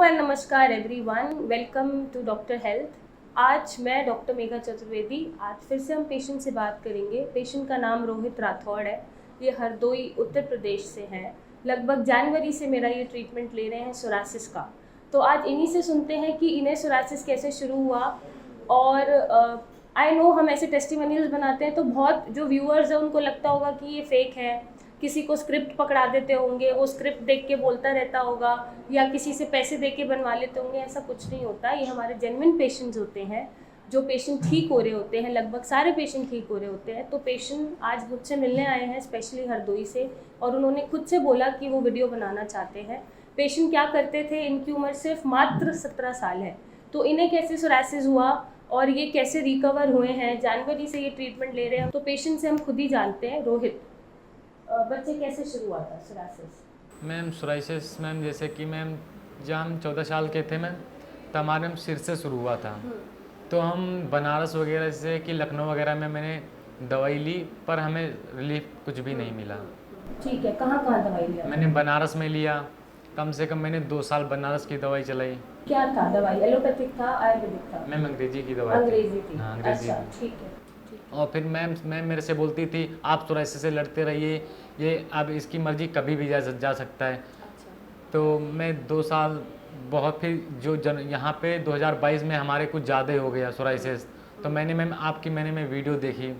And नमस्कार everyone, welcome to doctor health. आज मैं डॉक्टर मेघा चतुर्वेदी। आज फिर से हम पेशेंट से बात करेंगे। पेशेंट का नाम रोहित राठौड़ है। ये हरदोई उत्तर प्रदेश से हैं। लगभग जनवरी से मेरा ये ट्रीटमेंट ले रहे हैं सोरासिस का। तो आज इन्हीं से सुनते हैं कि इन्हें सोरासिस कैसे शुरू हुआ। और आई नो हम ऐसे टेस्टिमोनियल्स बनाते हैं तो बहुत जो व्यूअर्स हैं उनको लगता होगा कि ये फेक है, किसी को स्क्रिप्ट पकड़ा देते होंगे, वो स्क्रिप्ट देख के बोलता रहता होगा, या किसी से पैसे दे के बनवा लेते होंगे। ऐसा कुछ नहीं होता। ये हमारे जेन्युइन पेशेंट्स होते हैं, जो पेशेंट ठीक हो रहे होते हैं। लगभग सारे पेशेंट ठीक हो रहे होते हैं। तो पेशेंट आज मुझसे मिलने आए हैं स्पेशली हरदोई से, और उन्होंने खुद से बोला कि वो वीडियो बनाना चाहते हैं। पेशेंट क्या करते थे, इनकी उम्र सिर्फ मात्र 17 साल है। तो इन्हें कैसे सोरासिस हुआ और ये कैसे रिकवर हुए हैं, जनवरी से ये ट्रीटमेंट ले रहे हैं। तो पेशेंट से हम खुद ही जानते हैं। रोहित, बच्चे कैसे शुरू हुआ था सोरासिस? मैम सोराइसिस मैम जैसे कि मैम जब हम 14 साल के थे मैम, तो हमारे सिर से शुरू हुआ था। तो हम बनारस वगैरह से कि लखनऊ वगैरह में मैंने दवाई ली, पर हमें रिलीफ कुछ भी नहीं मिला। ठीक है, कहाँ कहाँ दवाई लिया? मैंने बनारस में लिया, कम से कम मैंने 2 साल बनारस की दवाई चलाई। क्या था दवाई? एलोपैथिक था, आयुर्वेदिक था? मैम अंग्रेजी की दवाई अंग्रेजी थी। हाँ, अंग्रेजी अच्छा, की। ठीक है। और फिर मैम मेरे से बोलती थी आप सोराइसिस से लड़ते रहिए, ये अब इसकी मर्जी कभी भी जा सकता है। अच्छा। तो मैं 2 साल बहुत, फिर यहाँ पे 2022 में हमारे कुछ ज़्यादा हो गया सोराइसिस। तो मैंने मैम आपकी मैं वीडियो देखी,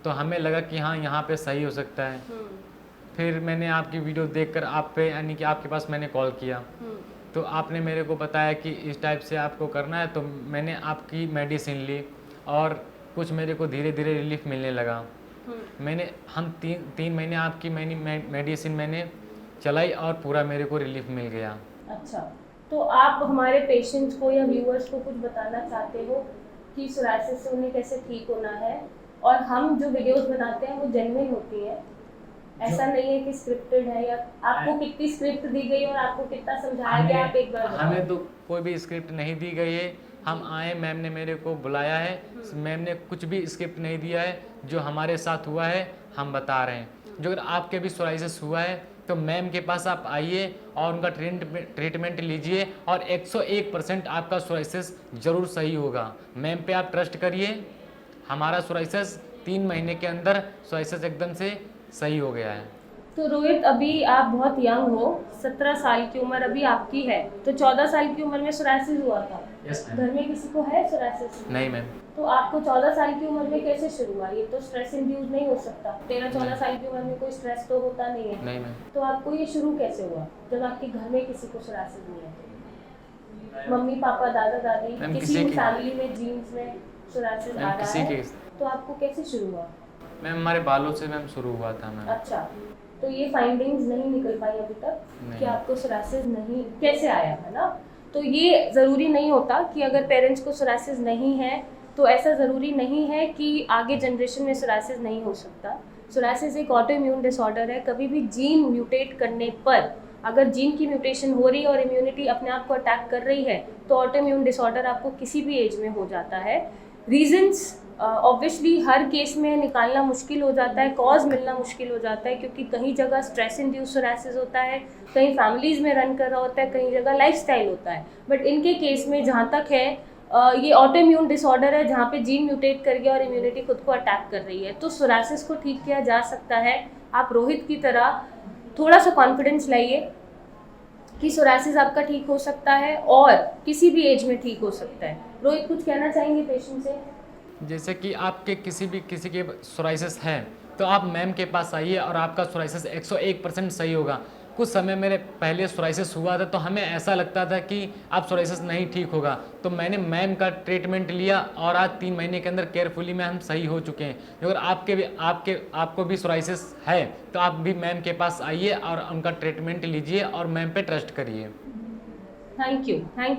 तो हमें लगा कि हाँ यहाँ पे सही हो सकता है। फिर मैंने आपकी वीडियो देखकर आप पे यानी कि आपके पास मैंने कॉल किया। तो आपने मेरे को बताया कि इस टाइप से आपको करना है। तो मैंने आपकी मेडिसिन ली और कुछ मेरे को धीरे धीरे रिलीफ मिलने लगा। हम तीन महीने आपकी मेडिसिन मैंने चलाई और पूरा मेरे को रिलीफ मिल गया। अच्छा, तो आप हमारे पेशेंट्स को या व्यूअर्स को कुछ बताना चाहते हो कि सोरासिस से उन्हें कैसे ठीक होना है? और हम जो वीडियोस बनाते हैं वो जेन्युइन होती है, ऐसा नहीं है कि स्क्रिप्टेड है। या आपको कितनी स्क्रिप्ट दी गई और आपको कितना समझाया गया, आप एक बार बताओ। हमें तो कोई भी स्क्रिप्ट नहीं दी गई है। हम आए, मैम ने मेरे को बुलाया है, मैम ने कुछ भी स्क्रिप्ट नहीं दिया है। जो हमारे साथ हुआ है हम बता रहे हैं। जो अगर आपके भी सोराइसिस हुआ है तो मैम के पास आप आइए और उनका ट्रीटमेंट लीजिए, और 101% आपका सोराइसिस ज़रूर सही होगा। मैम पे आप ट्रस्ट करिए। हमारा सोराइसिस 3 महीने के अंदर सोराइसिस एकदम से सही हो गया है। तो रोहित, अभी आप बहुत यंग हो, 17 साल की उम्र अभी आपकी है। तो 14 साल की उम्र में सोरासिस हुआ था? Yes ma'am. घर में किसी को है सोरासिस? नहीं मैम। तो आपको 14 साल की उम्र में कैसे शुरू हुआ? ये तो स्ट्रेस इंड्यूस नहीं हो सकता। 13-14 साल की उम्र में कोई स्ट्रेस तो होता नहीं है। नहीं मैम। तो आपको ये शुरू कैसे हुआ जब आपके घर में किसी को सोरासिस नहीं है? मम्मी पापा, दादा दादी, किसी फैमिली में जीन्स में सोरासिस आ रहा है, तो आपको कैसे शुरू हुआ? मैम हमारे बालों से मैम शुरू हुआ था मैम। अच्छा, तो ये फाइंडिंग्स नहीं निकल पाई अभी तक कि आपको सोरासिस नहीं कैसे आया, है ना? तो ये ज़रूरी नहीं होता कि अगर पेरेंट्स को सोरासिस नहीं है तो ऐसा ज़रूरी नहीं है कि आगे जनरेशन में सोरासिस नहीं हो सकता। सोरासिस एक ऑटो इम्यून डिसऑर्डर है। कभी भी जीन म्यूटेट करने पर, अगर जीन की म्यूटेशन हो रही है और इम्यूनिटी अपने आप को अटैक कर रही है, तो ऑटो इम्यून डिसऑर्डर आपको किसी भी एज में हो जाता है। रीजंस ऑब्वियसली हर केस में निकालना मुश्किल हो जाता है, कॉज मिलना मुश्किल हो जाता है, क्योंकि कहीं जगह स्ट्रेस इंड्यूस सोरासिस होता है, कहीं फैमिलीज़ में रन कर रहा होता है, कहीं जगह लाइफस्टाइल होता है। बट इनके केस में जहाँ तक है, ये ऑटो इम्यून डिसऑर्डर है जहाँ पे जीन म्यूटेट कर गया और इम्यूनिटी खुद को अटैक कर रही है। तो सोरासिस को ठीक किया जा सकता है। आप रोहित की तरह थोड़ा सा कॉन्फिडेंस लाइए कि सोरासिस आपका ठीक हो सकता है और किसी भी एज में ठीक हो सकता है। रोहित, कुछ कहना चाहेंगे पेशेंट से? जैसे कि आपके किसी के सोराइसिस है तो आप मैम के पास आइए और आपका सोराइसिस 101% सही होगा। कुछ समय मेरे पहले सोराइसिस हुआ था तो हमें ऐसा लगता था कि आप सोराइसिस नहीं ठीक होगा, तो मैंने मैम का ट्रीटमेंट लिया और आज 3 महीने के अंदर केयरफुली में हम सही हो चुके हैं। अगर आपको भी सोराइसिस है तो आप भी मैम के पास आइए और उनका ट्रीटमेंट लीजिए और मैम पे ट्रस्ट करिए। Thank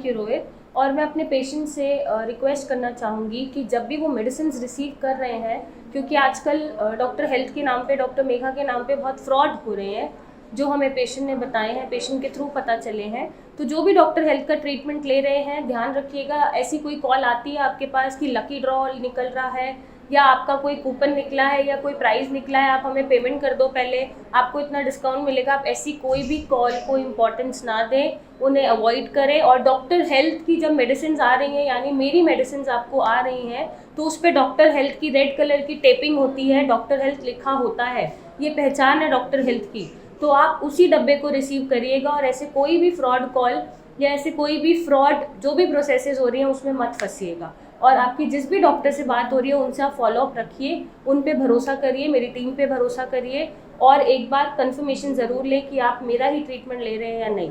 you Rohit. और मैं अपने पेशेंट से रिक्वेस्ट करना चाहूँगी कि जब भी वो मेडिसिन रिसीव कर रहे हैं, क्योंकि आजकल डॉक्टर हेल्थ के नाम पे, डॉक्टर मेघा के नाम पे बहुत फ्रॉड हो रहे हैं, जो हमें पेशेंट ने बताए हैं, पेशेंट के थ्रू पता चले हैं। तो जो भी डॉक्टर हेल्थ का ट्रीटमेंट ले रहे हैं, ध्यान रखिएगा, ऐसी कोई कॉल आती है आपके पास कि लकी ड्रॉ निकल रहा है या आपका कोई कूपन निकला है या कोई प्राइस निकला है, आप हमें पेमेंट कर दो पहले, आपको इतना डिस्काउंट मिलेगा, आप ऐसी कोई भी कॉल को इम्पोर्टेंस ना दें, उन्हें अवॉइड करें। और डॉक्टर हेल्थ की जब मेडिसिन आ रही हैं, यानी मेरी मेडिसिन आपको आ रही हैं, तो उस पर डॉक्टर हेल्थ की रेड कलर की टेपिंग होती है, डॉक्टर हेल्थ लिखा होता है, ये पहचान है डॉक्टर हेल्थ की। तो आप उसी डब्बे को रिसीव करिएगा और ऐसे कोई भी फ्रॉड कॉल या ऐसे कोई भी फ्रॉड जो भी प्रोसेसेस हो रही हैं उसमें मत फंसिएगा। और आपकी जिस भी डॉक्टर से बात हो रही है उनसे आप फॉलोअप रखिए, उन पे भरोसा करिए, मेरी टीम पे भरोसा करिए, और एक बार कंफर्मेशन ज़रूर लें कि आप मेरा ही ट्रीटमेंट ले रहे हैं या नहीं।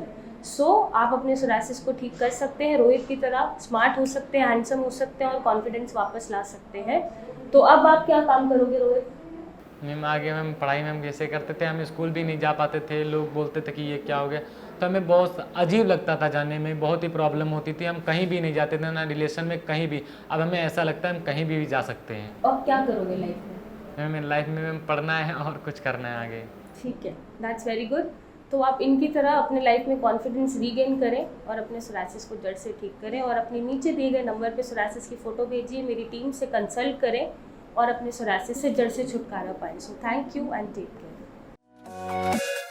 आप अपने सोरासिस को ठीक कर सकते हैं, रोहित की तरह स्मार्ट हो सकते हैं, हैंडसम हो सकते हैं और कॉन्फिडेंस वापस ला सकते हैं। तो अब आप क्या काम करोगे रोहित? मैम आगे मैम पढ़ाई मैम जैसे करते थे, हम स्कूल भी नहीं जा पाते थे, लोग बोलते थे कि ये क्या हो गया, तो हमें बहुत अजीब लगता था जाने में, बहुत ही प्रॉब्लम होती थी, हम कहीं भी नहीं जाते थे, ना रिलेशन में कहीं भी। अब हमें ऐसा लगता है हम कहीं भी जा सकते हैं। और क्या करोगे लाइफ में? मैम लाइफ में मैम पढ़ना है और कुछ करना है आगे। ठीक है, दैट्स वेरी गुड। तो आप इनकी तरह अपने लाइफ में कॉन्फिडेंस रीगेन करें और अपने सोरासिस को जड़ से ठीक करें, और अपने नीचे दिए गए नंबर पे सोरासिस की फ़ोटो भेजिए, मेरी टीम से कंसल्ट करें और अपने सोरासिस से जड़ से छुटकारा पाएं। So thank you and take care.